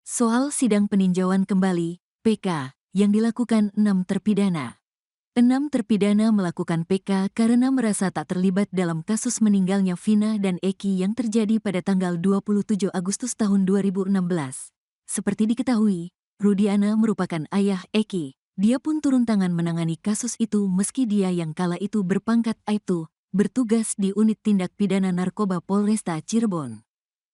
Soal sidang peninjauan kembali, PK, yang dilakukan 6 terpidana. 6 terpidana melakukan PK karena merasa tak terlibat dalam kasus meninggalnya Vina dan Eki yang terjadi pada tanggal 27 Agustus tahun 2016. Seperti diketahui, Rudiana merupakan ayah Eki. Dia pun turun tangan menangani kasus itu meski dia yang kala itu berpangkat Aibtu, bertugas di Unit Tindak Pidana Narkoba Polresta Cirebon.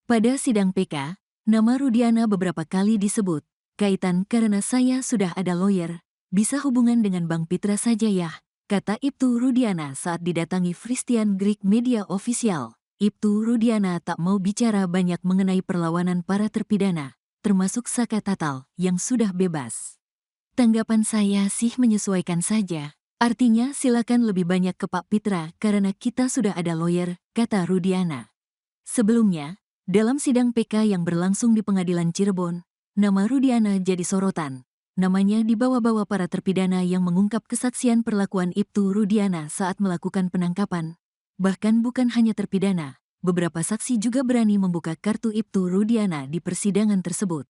Pada sidang PK, nama Rudiana beberapa kali disebut, kaitan karena saya sudah ada lawyer, bisa hubungan dengan Bang Pitra saja ya, kata Ibtu Rudiana saat didatangi Christian Greek Media Official. Ibtu Rudiana tak mau bicara banyak mengenai perlawanan para terpidana, termasuk Saka Tatal yang sudah bebas. Tanggapan saya sih menyesuaikan saja. Artinya silakan lebih banyak ke Pak Pitra karena kita sudah ada lawyer, kata Rudiana. Sebelumnya, dalam sidang PK yang berlangsung di Pengadilan Cirebon, nama Rudiana jadi sorotan. Namanya dibawa-bawa para terpidana yang mengungkap kesaksian perlakuan Ibtu Rudiana saat melakukan penangkapan. Bahkan bukan hanya terpidana, beberapa saksi juga berani membuka kartu Ibtu Rudiana di persidangan tersebut.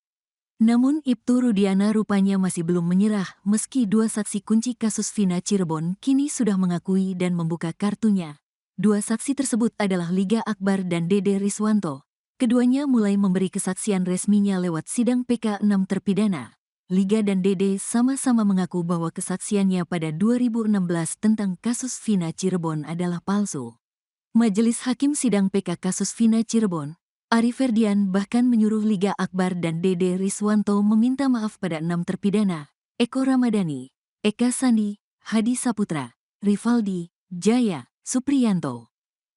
Namun Ibtu Rudiana rupanya masih belum menyerah meski 2 saksi kunci kasus Vina Cirebon kini sudah mengakui dan membuka kartunya. 2 saksi tersebut adalah Liga Akbar dan Dede Riswanto. Keduanya mulai memberi kesaksian resminya lewat sidang PK 6 terpidana. Liga dan Dede sama-sama mengaku bahwa kesaksiannya pada 2016 tentang kasus Vina Cirebon adalah palsu. Majelis Hakim Sidang PK kasus Vina Cirebon, Ari Ferdian bahkan menyuruh Liga Akbar dan Dede Riswanto meminta maaf pada 6 terpidana, Eko Ramadhani, Eka Sandi, Hadi Saputra, Rivaldi, Jaya, Supriyanto.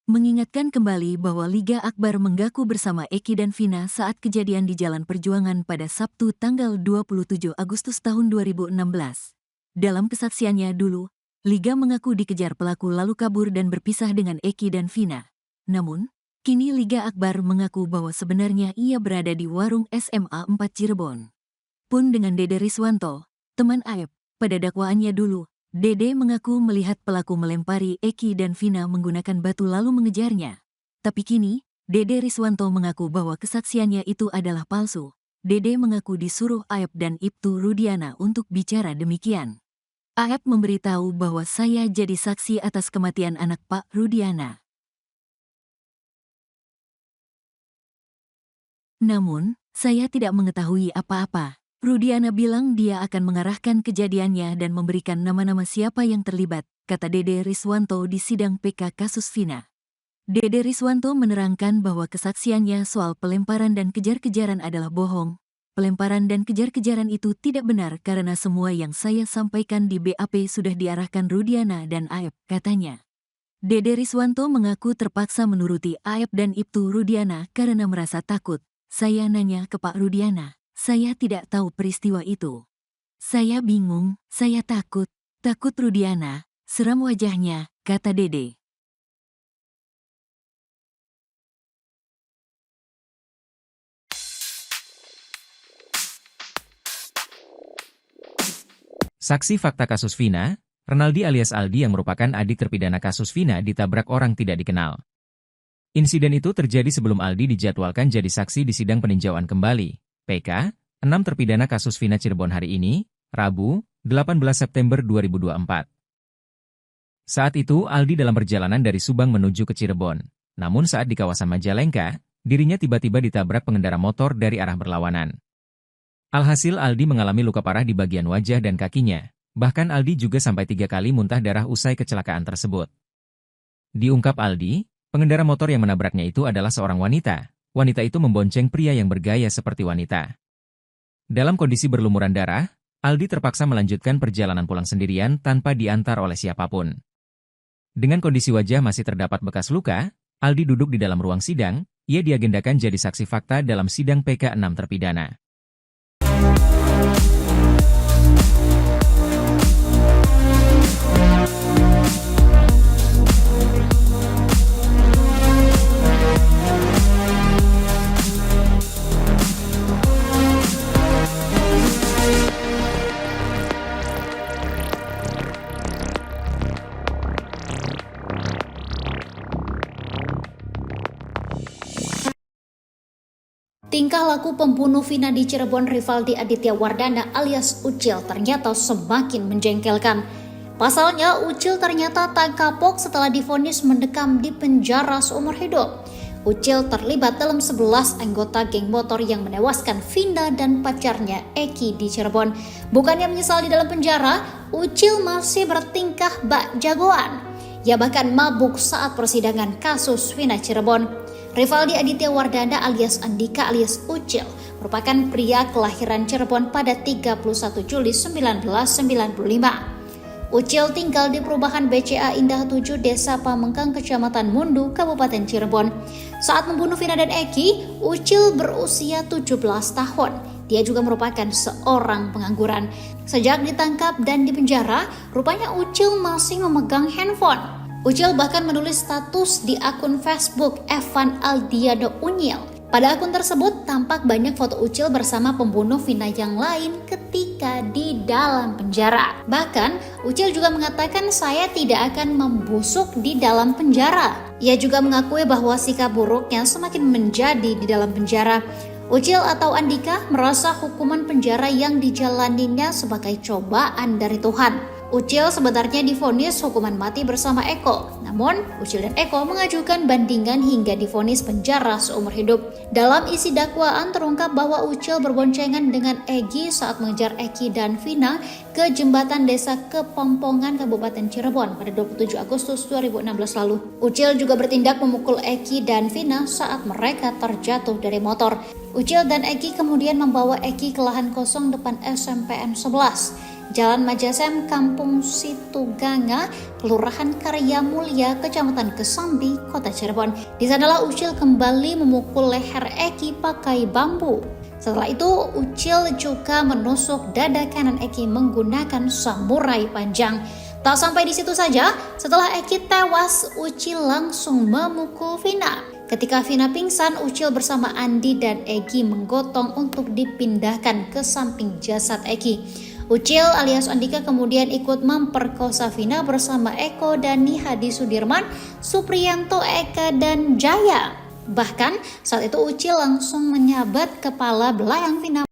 Mengingatkan kembali bahwa Liga Akbar menggaku bersama Eki dan Vina saat kejadian di Jalan Perjuangan pada Sabtu tanggal 27 Agustus tahun 2016. Dalam kesaksiannya dulu, Liga mengaku dikejar pelaku lalu kabur dan berpisah dengan Eki dan Vina. Namun, kini Liga Akbar mengaku bahwa sebenarnya ia berada di warung SMA 4 Cirebon. Pun dengan Dede Riswanto, teman Aep, pada dakwaannya dulu, Dede mengaku melihat pelaku melempari Eki dan Vina menggunakan batu lalu mengejarnya. Tapi kini, Dede Riswanto mengaku bahwa kesaksiannya itu adalah palsu. Dede mengaku disuruh Aep dan Ibtu Rudiana untuk bicara demikian. Aep memberitahu bahwa saya jadi saksi atas kematian anak Pak Rudiana. Namun, saya tidak mengetahui apa-apa. Rudiana bilang dia akan mengarahkan kejadiannya dan memberikan nama-nama siapa yang terlibat, kata Dede Riswanto di sidang PK kasus Vina. Dede Riswanto menerangkan bahwa kesaksiannya soal pelemparan dan kejar-kejaran adalah bohong. Pelemparan dan kejar-kejaran itu tidak benar karena semua yang saya sampaikan di BAP sudah diarahkan Rudiana dan Aep, katanya. Dede Riswanto mengaku terpaksa menuruti Aep dan Ibtu Rudiana karena merasa takut. Saya nanya ke Pak Rudiana, saya tidak tahu peristiwa itu. Saya bingung, saya takut. Takut Rudiana, seram wajahnya, kata Dede. Saksi fakta kasus Vina, Renaldi alias Aldi yang merupakan adik terpidana kasus Vina ditabrak orang tidak dikenal. Insiden itu terjadi sebelum Aldi dijadwalkan jadi saksi di sidang peninjauan kembali, PK, 6 terpidana kasus Vina Cirebon hari ini, Rabu, 18 September 2024. Saat itu Aldi dalam perjalanan dari Subang menuju ke Cirebon. Namun saat di kawasan Majalengka, dirinya tiba-tiba ditabrak pengendara motor dari arah berlawanan. Alhasil Aldi mengalami luka parah di bagian wajah dan kakinya. Bahkan Aldi juga sampai 3 kali muntah darah usai kecelakaan tersebut. Diungkap Aldi, pengendara motor yang menabraknya itu adalah seorang wanita. Wanita itu membonceng pria yang bergaya seperti wanita. Dalam kondisi berlumuran darah, Aldi terpaksa melanjutkan perjalanan pulang sendirian tanpa diantar oleh siapapun. Dengan kondisi wajah masih terdapat bekas luka, Aldi duduk di dalam ruang sidang. Ia diagendakan jadi saksi fakta dalam sidang PK 6 terpidana. tingkah laku pembunuh Vina di Cirebon Rivaldi Aditya Wardana alias Ucil ternyata semakin menjengkelkan. Pasalnya, Ucil ternyata tak kapok setelah divonis mendekam di penjara seumur hidup. Ucil terlibat dalam 11 anggota geng motor yang menewaskan Vina dan pacarnya Eki di Cirebon. Bukannya menyesal di dalam penjara, Ucil masih bertingkah bak jagoan. Ia bahkan mabuk saat persidangan kasus Vina Cirebon. Rivaldi Aditya Wardana alias Andika alias Ucil merupakan pria kelahiran Cirebon pada 31 Juli 1995. Ucil tinggal di perumahan BCA Indah 7 Desa Pamengkang, Kecamatan Mundu, Kabupaten Cirebon. Saat membunuh Vina dan Eki, Ucil berusia 17 tahun. Dia juga merupakan seorang pengangguran. Sejak ditangkap dan dipenjara, rupanya Ucil masih memegang handphone. Ucil bahkan menulis status di akun Facebook Evan Aldiano Unyil. Pada akun tersebut tampak banyak foto Ucil bersama pembunuh Vina yang lain ketika di dalam penjara. Bahkan Ucil juga mengatakan saya tidak akan membusuk di dalam penjara. Ia juga mengakui bahwa sikap buruknya semakin menjadi di dalam penjara. Ucil atau Andika merasa hukuman penjara yang dijalaninya sebagai cobaan dari Tuhan. Ucil sebenarnya divonis hukuman mati bersama Eko. Namun, Ucil dan Eko mengajukan bandingan hingga divonis penjara seumur hidup. Dalam isi dakwaan terungkap bahwa Ucil berboncengan dengan Egi saat mengejar Eki dan Vina ke jembatan desa Kepompongan, Kabupaten Cirebon pada 27 Agustus 2016 lalu. Ucil juga bertindak memukul Eki dan Vina saat mereka terjatuh dari motor. Ucil dan Eki kemudian membawa Eki ke lahan kosong depan SMPN 11. Jalan Majasem, Kampung Situganga, Kelurahan Karya Mulia, Kecamatan Kesambi, Kota Cirebon. Di sanalah Ucil kembali memukul leher Eki pakai bambu. Setelah itu, Ucil juga menusuk dada kanan Eki menggunakan samurai panjang. Tak sampai di situ saja, setelah Eki tewas, Ucil langsung memukul Vina. Ketika Vina pingsan, Ucil bersama Andi dan Egi menggotong untuk dipindahkan ke samping jasad Eki. Ucil alias Andika kemudian ikut memperkosa Vina bersama Eko, Dani, Hadi Sudirman, Supriyanto, Eka, dan Jaya. Bahkan saat itu Ucil langsung menyabat kepala belayang Vina.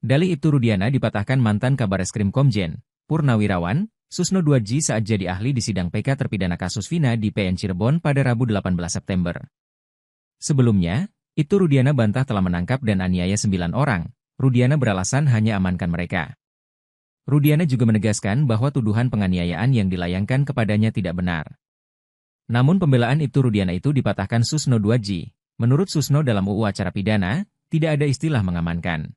Dalih Ibtu Rudiana dipatahkan mantan Kabareskrim Komjen Purnawirawan Susno Duaji saat jadi ahli di sidang PK terpidana kasus Vina di PN Cirebon pada Rabu 18 September. Sebelumnya, Ibtu Rudiana bantah telah menangkap dan aniaya 9 orang. Rudiana beralasan hanya amankan mereka. Rudiana juga menegaskan bahwa tuduhan penganiayaan yang dilayangkan kepadanya tidak benar. Namun pembelaan Ibtu Rudiana itu dipatahkan Susno Duaji. Menurut Susno dalam UU Acara Pidana, tidak ada istilah mengamankan.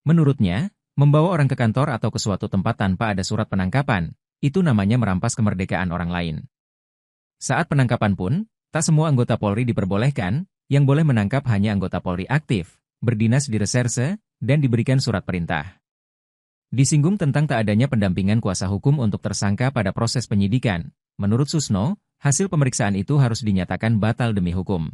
Menurutnya, membawa orang ke kantor atau ke suatu tempat tanpa ada surat penangkapan, itu namanya merampas kemerdekaan orang lain. Saat penangkapan pun, tak semua anggota Polri diperbolehkan, yang boleh menangkap hanya anggota Polri aktif, berdinas di reserse, dan diberikan surat perintah. Disinggung tentang tak adanya pendampingan kuasa hukum untuk tersangka pada proses penyidikan. Menurut Susno, hasil pemeriksaan itu harus dinyatakan batal demi hukum.